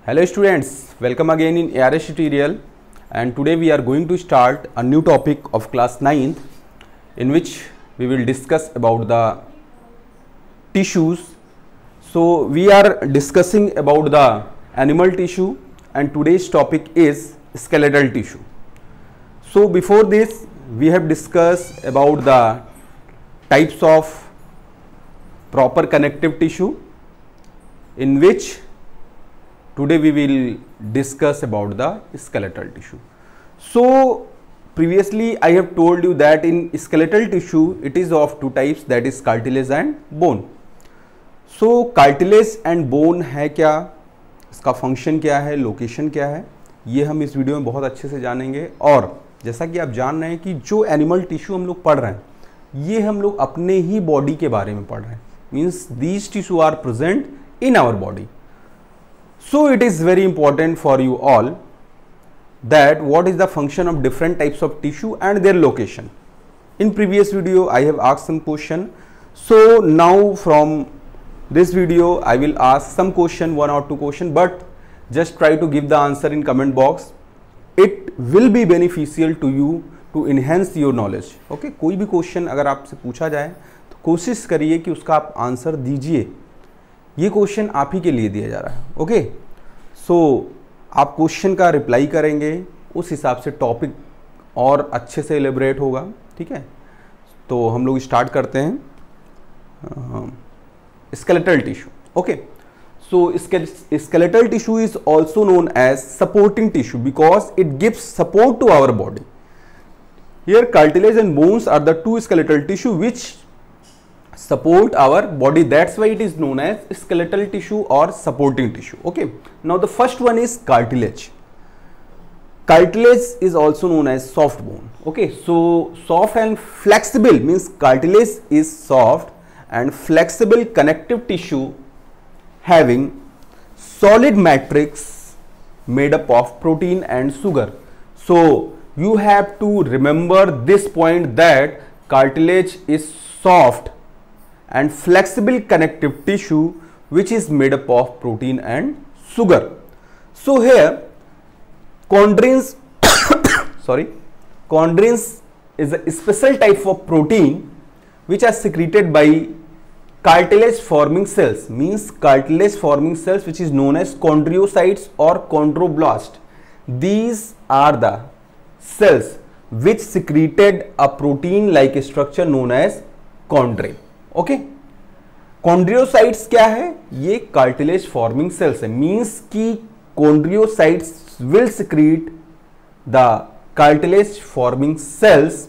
Hello students, welcome again in ARS tutorial, and today we are going to start a new topic of class 9th in which we will discuss about the tissues. So we are discussing about the animal tissue and today's topic is skeletal tissue. So before this we have discussed about the types of proper connective tissue, in which today we will discuss about the skeletal tissue. So previously I have told you that in skeletal tissue it is of two types, that is cartilage and bone. So cartilage and bone है क्या, इसका function क्या है, location क्या है, ये हम इस वीडियो में बहुत अच्छे से जानेंगे। और जैसा कि आप जान रहे हैं कि जो एनिमल टिश्यू हम लोग पढ़ रहे हैं ये हम लोग अपने ही बॉडी के बारे में पढ़ रहे हैं, means these tissue are present in our body. So it is very important for you all that what is the function of different types of tissue and their location. In previous video I have asked some question, so now from this video I will ask some question, one or two question, but just try to give the answer in comment box. It will be beneficial to you to enhance your knowledge. Okay, कोई भी question अगर आपसे पूछा जाए तो कोशिश करिए कि उसका आप आंसर दीजिए. ये क्वेश्चन आप ही के लिए दिया जा रहा है. ओके, सो आप क्वेश्चन का रिप्लाई करेंगे, उस हिसाब से टॉपिक और अच्छे से एलेबरेट होगा. ठीक है, तो हम लोग स्टार्ट करते हैं. Skeletal tissue. Okay, so skeletal tissue is also known as supporting tissue because it gives support to our body. Here cartilage and bones are the two skeletal tissue which support our body, that's why it is known as skeletal tissue or supporting tissue. Okay, now the first one is cartilage. Cartilage is also known as soft bone. Okay, so soft and flexible means cartilage is soft and flexible connective tissue having solid matrix made up of protein and sugar. So you have to remember this point that cartilage is soft and flexible connective tissue which is made up of protein and sugar. So here chondrins chondrins is a special type of protein which are secreted by cartilage forming cells, means cartilage forming cells which is known as chondriocytes or chondroblast. These are the cells which secreted a protein like structure known as chondrin. ओके, chondrocytes क्या है, ये cartilage forming cells है, means की chondrocytes will secrete the cartilage forming cells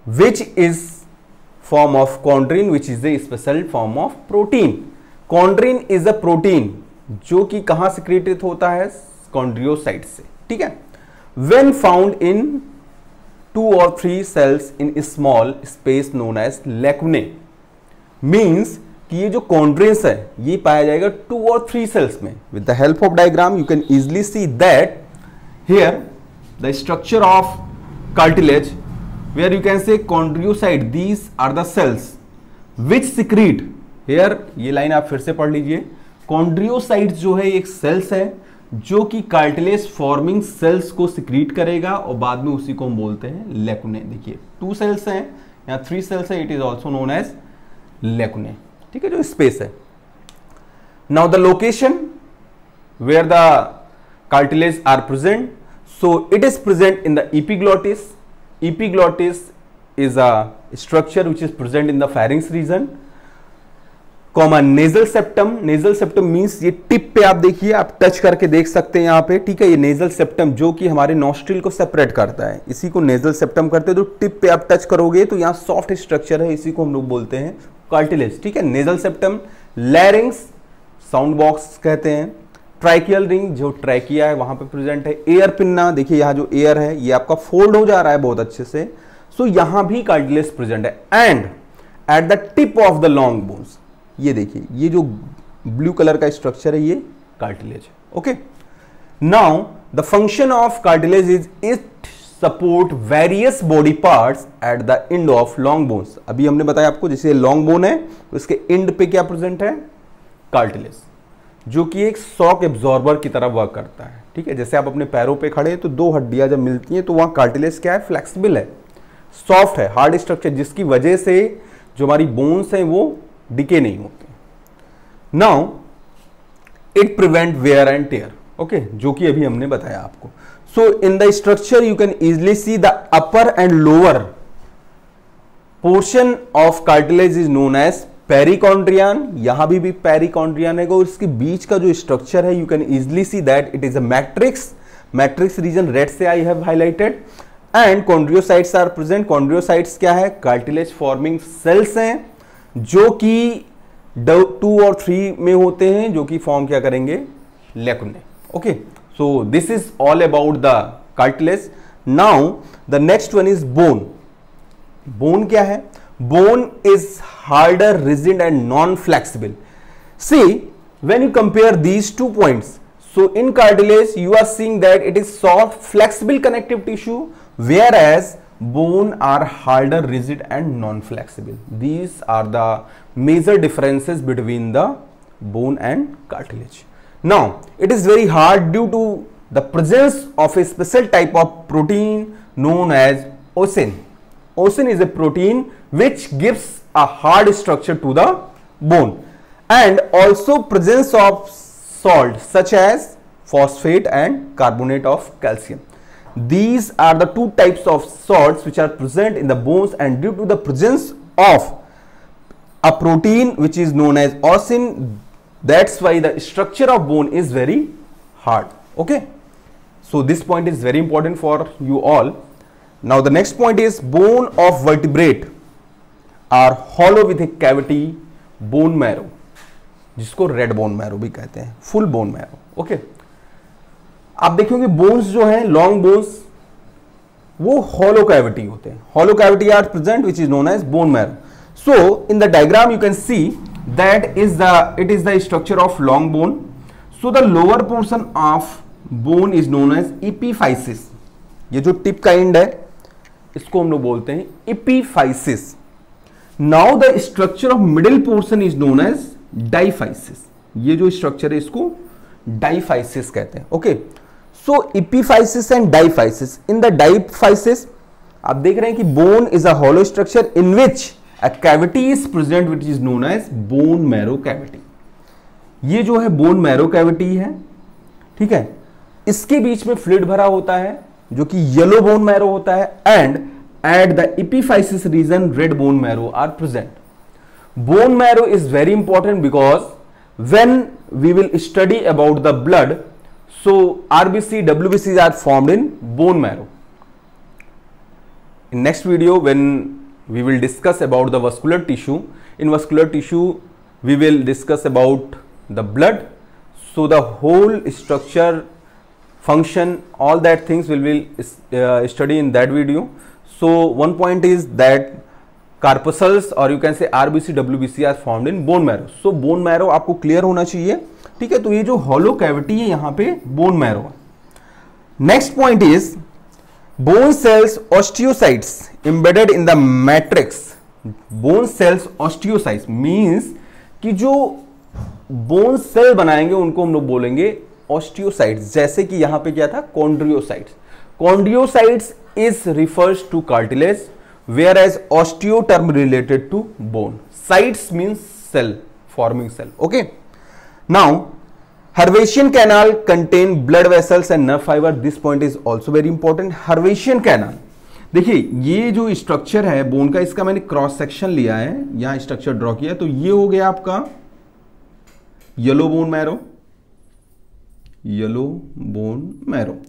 which is form of chondrin which is a special form of protein. Chondrin is a protein जो कि कहां secreted होता है, कॉन्ड्रियोसाइट से. ठीक है, when found in 2 or 3 cells in a small space known as lacunae, means कि ये जो chondrins है ये पाया जाएगा 2 or 3 cells में. With the help of diagram you can easily see that here the structure of cartilage where you can say chondriocyte, these are the cells which secrete. here ये line आप फिर से पढ़ लीजिए, chondriocytes जो है एक सेल्स है जो कि कार्टिलेज फॉर्मिंग सेल्स को सिक्रीट करेगा और बाद में उसी को हम बोलते हैं लेकुने. देखिए 2 सेल्स हैं या 3 सेल्स है, it is also known as lacunae. ठीक है, जो स्पेस है. Now the location where the cartilage are present, so it is present in the epiglottis. Epiglottis is a structure which is present in the pharynx region, common nasal septum. Nasal septum means ये tip पे आप देखिए, आप touch करके देख सकते हैं यहाँ पे. ठीक है, ये नेजल सेप्टम जो कि हमारे नॉस्ट्रिल को सेपरेट करता है, इसी को नेजल सेप्टम करते हैं. तो टिप पे आप टच करोगे तो यहाँ सॉफ्ट स्ट्रक्चर है, इसी को हम लोग बोलते हैं कार्टिलेज. ठीक है, नेजल सेप्टम. लैरिंग्स साउंड बॉक्स कहते हैं. ट्रैकियल रिंग जो ट्रैकिया है वहां पे प्रेजेंट है. एयर पिन्ना, देखिए यहाँ जो एयर है ये आपका फोल्ड हो जा रहा है बहुत अच्छे से, सो यहां भी कार्टिलेज प्रेजेंट है. And at the tip of the long bones, ये देखिए ये जो ब्लू कलर का स्ट्रक्चर है ये कार्टिलेज है. Okay, now the function of cartilage is it support various body parts at the end of long bones. अभी हमने बताया आपको जैसे लॉन्ग बोन है तो इसके एंड पे क्या प्रेजेंट है, कार्टिलेज. जो कि एक शॉक एब्जॉर्बर की तरह वर्क करता है, ठीक है। जैसे आप अपने पैरों पे खड़े हैं तो दो हड्डियां जब मिलती हैं तो वहां कार्टिलेज क्या है, फ्लेक्सिबल है, सॉफ्ट है, हार्ड स्ट्रक्चर, जिसकी वजह से जो हमारी बोन्स हैं वो डिके नहीं होते। Now it prevent wear and tear, okay, जो कि अभी हमने बताया आपको। So in the structure you can easily see the upper and lower portion of cartilage is known as perichondrium, यहां भी पेरिकॉन्ड्रियन है, और इसके बीच का जो स्ट्रक्चर है you can easily see that it is a matrix, matrix region red से I have highlighted, and chondrocytes are present. Chondrocytes क्या है, कार्टिलेज फॉर्मिंग सेल्स हैं जो कि 2 और 3 में होते हैं, जो कि फॉर्म क्या करेंगे, lacunae, okay. So this is all about the cartilage. Now the next one is bone. Bone क्या है, bone is harder, rigid and non-flexible. See, when you compare these 2 points, so in cartilage you are seeing that it is soft, flexible connective tissue, whereas bone are harder, rigid and non-flexible. These are the major differences between the bone and cartilage. Now, it is very hard due to the presence of a special type of protein known as ossin. Ossin is a protein which gives a hard structure to the bone, and also presence of salt such as phosphate and carbonate of calcium. These are the 2 types of salts which are present in the bones, and due to the presence of a protein which is known as ossin, that's why the structure of bone is very hard, okay. So this point is very important for you all. Now the next point is bone of vertebrate are hollow with a cavity, bone marrow, जिसको red bone marrow भी कहते हैं, full bone marrow, okay. आप देखोगे bones जो हैं, long bones, वो hollow cavity होते हैं, hollow cavity are present which is known as bone marrow. So in the diagram you can see that is the structure of long bone. So the lower portion of bone is known as epiphysis. ये जो tip का and है इसको हम लोग बोलते हैं epiphysis. Now the structure of middle portion is known as diaphysis. ये जो स्ट्रक्चर है इसको डाइफाइसिस कहते हैं. Okay, so epiphysis and diaphysis. In the diaphysis आप देख रहे हैं कि bone is a hollow structure in which a cavity is present which is known as bone marrow cavity. ये जो है बोन मैरो कैविटी है, ठीक है. इसके बीच में फ्लूइड भरा होता है जो कि येलो बोन मैरो होता है, and at the epiphysis region red bone marrow are present. Bone marrow is very important because when we will study about the blood, so RBC, WBCs are formed in bone marrow. In next video, when we will discuss about the vascular tissue, in vascular tissue we will discuss about the blood. So the whole structure, function, all that things we will study in that video. So one point is that corpuscles और you can say RBC WBC are formed in bone marrow. So bone marrow आपको clear होना चाहिए, ठीक है. तो ये जो hollow cavity है यहां पे बोन मैरो है. Next point is bone cells osteocytes embedded in the matrix. Bone cells osteocytes means कि जो बोन सेल बनाएंगे उनको हम लोग बोलेंगे ऑस्टियोसाइट्स. जैसे कि यहां पे क्या था, chondrocytes. Chondrocytes is refers to cartilage, whereas osteo term related to bone. Sites means cell, forming cell. Okay, now Hervatian canal contain blood vessels and nerve fiber. This point is also very important. Hervatian canal, देखिए ये जो structure है bone का, इसका मैंने cross section लिया है, यहां स्ट्रक्चर ड्रॉ किया. तो ये हो गया आपका yellow bone marrow, yellow bone marrow.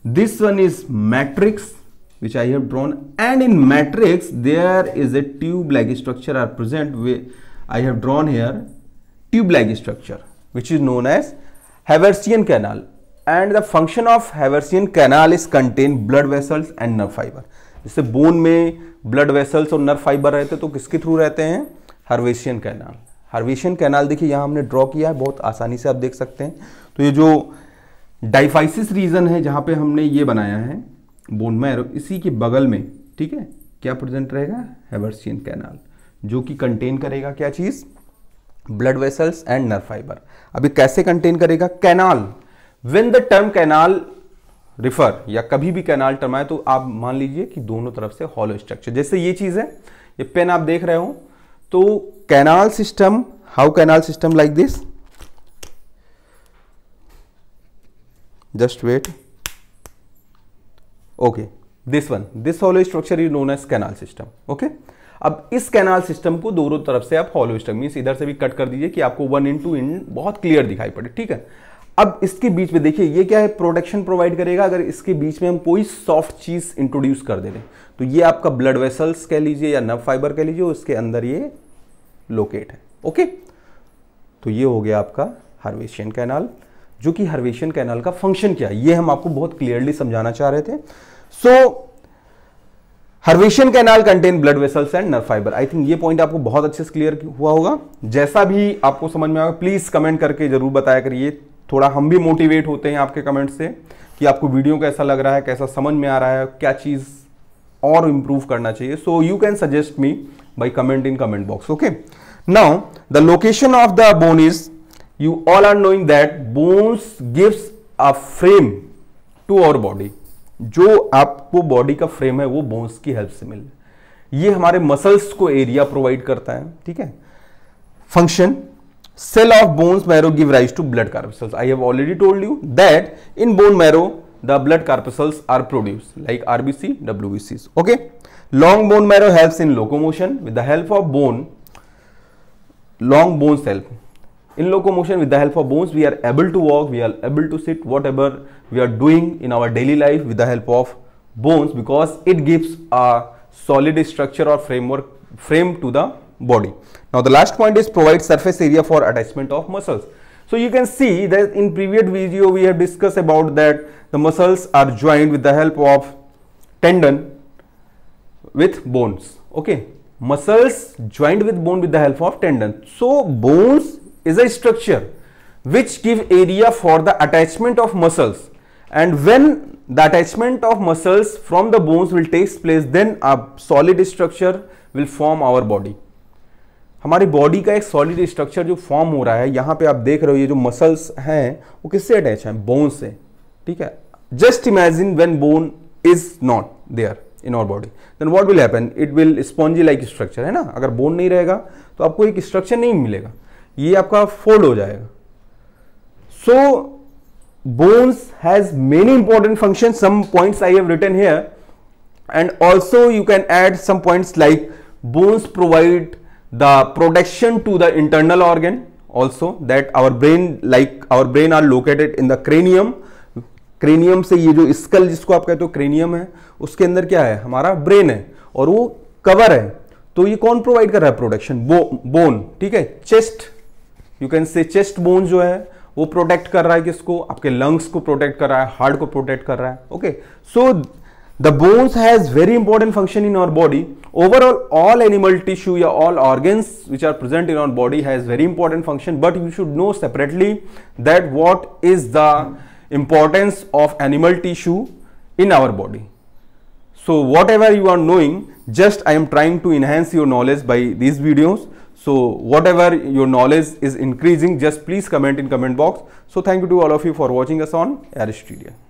This one is matrix which I have drawn, and in matrix there is a tube-like structure are present. I have drawn here tube-like structure which is known as Haversian canal, and the function of Haversian canal is contain blood vessels and nerve fiber. जैसे bone में blood vessels और nerve fiber रहते तो किसके through रहते हैं, Haversian canal. Haversian canal देखिए यहाँ हमने ड्रॉ किया है, बहुत आसानी से आप देख सकते हैं. तो ये जो डाइफाइसिस रीजन है जहाँ पे हमने ये बनाया है बोन मैरो, इसी के बगल में, ठीक है, क्या प्रेजेंट रहेगा, हैवर्सियन कैनाल, जो कि कंटेन करेगा क्या चीज, blood vessels and nerve fibre. अभी कैसे कंटेन करेगा? Canal, when the term canal refer, या कभी भी कैनाल टर्म आए तो आप मान लीजिए कि दोनों तरफ से हॉलो स्ट्रक्चर, जैसे ये चीज है, ये पेन आप देख रहे हो, तो canal system, how canal system like this, just wait, okay, this one, this hollow structure is known as canal system. Okay, अब इस कैनाल सिस्टम को दोनों तरफ से आप हॉलो स्ट्रक्चर मींस इधर से भी कट कर दीजिए कि आपको 1 इन 2 इन बहुत क्लियर दिखाई पड़े, ठीक है। अब इसके बीच में देखिए ये क्या है, प्रोटेक्शन प्रोवाइड करेगा। अगर इसके बीच में हम कोई सॉफ्ट चीज इंट्रोड्यूस कर दे रहे, तो ये आपका ब्लड वेसल्स कह लीजिए या नर्व फाइबर कह लीजिए, उसके अंदर ये लोकेट है। ओके, तो ये हो गया आपका हर्वेशियन कैनाल, जो कि हर्वेशियन कैनाल का फंक्शन क्या है ये हम आपको बहुत क्लियरली समझाना चाह रहे थे। So Haversian canal contain blood vessels and nerve fibre. I think ये पॉइंट आपको बहुत अच्छे से क्लियर हुआ होगा। जैसा भी आपको समझ में आएगा प्लीज कमेंट करके जरूर बताया करिए, थोड़ा हम भी मोटिवेट होते हैं आपके कमेंट से कि आपको वीडियो कैसा लग रहा है, कैसा समझ में आ रहा है, क्या चीज और इंप्रूव करना चाहिए। So you can suggest me by comment in comment box. Okay, now the location of the bone is, you all are knowing that bones gives a frame to our body. जो आपको body का frame है वो bones की help से मिल, ये हमारे muscles को एरिया प्रोवाइड करता है, ठीक है। Function, cell of bones marrow give rise to blood corpuscles. I have already told you that in bone marrow the blood corpuscles are produced like RBC, WBCs. Okay, long bone marrow helps in locomotion. With the help of long bones help in locomotion. With the help of bones we are able to walk, we are able to sit, whatever we are doing in our daily life with the help of bones, because it gives a solid structure or frame to the body. Now the last point is provide surface area for attachment of muscles. So you can see that in previous video we have discussed about that the muscles are joined with the help of tendon with bones. Okay, muscles joined with bone with the help of tendon. So bones is a structure which give area for the attachment of muscles, and when the attachment of muscles from the bones will take place, then a solid structure will form our body. हमारी body का एक solid structure जो form हो रहा है, यहाँ पे आप देख रहे हो ये जो मसल्स हैं वो किससे अटैच हैं? बोन से, ठीक है। Just imagine when bone is not there in our body, then what will happen, it will spongy like structure, है ना। अगर बोन नहीं रहेगा तो आपको एक स्ट्रक्चर नहीं मिलेगा, ये आपका फोल्ड हो जाएगा। So bones has many important function, some points I have written here, and also you can add some points like bones provide the protection to the internal organ also, that our brain are located in the cranium. cranium से ये जो skull जिसको आप कहते हो cranium है, उसके अंदर क्या है? हमारा ब्रेन है और वो कवर है। तो ये कौन प्रोवाइड कर रहा है प्रोटेक्शन? बोन, ठीक है। चेस्ट, यू कैन से चेस्ट बोन जो है वो प्रोटेक्ट कर रहा है किसको? आपके लंग्स को प्रोटेक्ट कर रहा है, हार्ट को प्रोटेक्ट कर रहा है। Okay, so the bones has very important function in our body. Overall all animal tissue या all organs which are present in our body has very important function, but you should know separately that what is the importance of animal tissue in our body. So whatever you are knowing, just I am trying to enhance your knowledge by these videos. So whatever your knowledge is increasing, just please comment in comment box. So thank you to all of you for watching us on ARIS Tutorial.